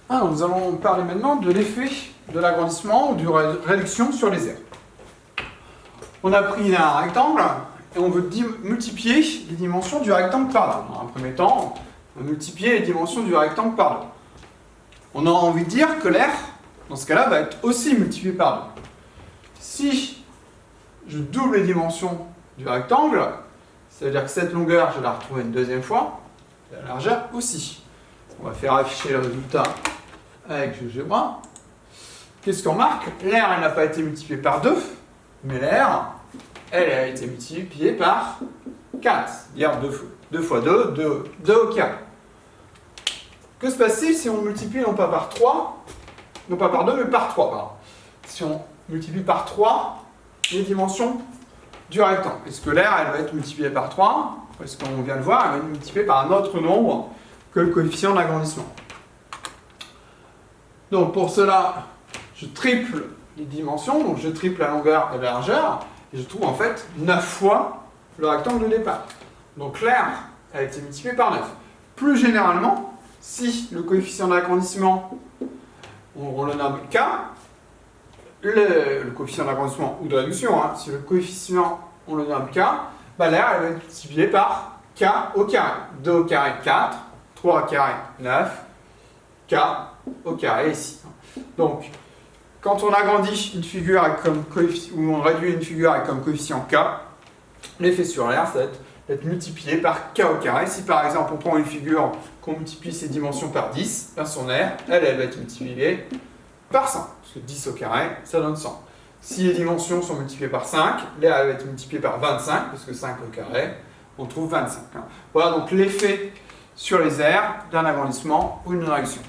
Alors, nous allons parler maintenant de l'effet de l'agrandissement ou de réduction sur les aires. On a pris un rectangle et on veut multiplier les dimensions du rectangle par deux. Dans un premier temps, on va multiplier les dimensions du rectangle par deux. On a envie de dire que l'aire, dans ce cas-là, va être aussi multiplié par deux. Si je double les dimensions du rectangle, ça veut dire que cette longueur, je vais la retrouver une deuxième fois, et la largeur aussi. On va faire afficher le résultat avec GeoGebra. Qu'est-ce qu'on remarque? L'aire, elle n'a pas été multipliée par 2, mais l'aire, elle a été multipliée par 4. C'est-à-dire 2 fois 2, 2 au carré. Que se passe-t-il si on multiplie non pas par 3, non pas par 2, mais par 3, pardon. Si on multiplie par 3 les dimensions du rectangle. Est-ce que l'aire, elle va être multipliée par 3? Ou est-ce qu'on vient de voir, elle va être multipliée par un autre nombre que le coefficient d'agrandissement? Donc pour cela, je triple les dimensions, donc je triple la longueur et la largeur, et je trouve en fait 9 fois le rectangle de départ. Donc l'aire a été multiplié par 9. Plus généralement, si le coefficient d'agrandissement, on le nomme K, le coefficient d'agrandissement ou de réduction, si le coefficient, on le nomme K, bah l'aire elle va être multipliée par K au carré. 2 au carré, 4, 3 au carré, 9, K au carré ici. Donc, quand on agrandit une figure avec comme coefficient, ou on réduit une figure avec comme coefficient K, l'effet sur l'aire, ça va être multiplié par K au carré. Si par exemple on prend une figure qu'on multiplie ses dimensions par 10, ben son aire, elle va être multipliée par 100. Parce que 10 au carré, ça donne 100. Si les dimensions sont multipliées par 5, l'aire va être multipliée par 25, parce que 5 au carré, on trouve 25. Voilà donc l'effet sur les aires d'un agrandissement ou d'une réduction.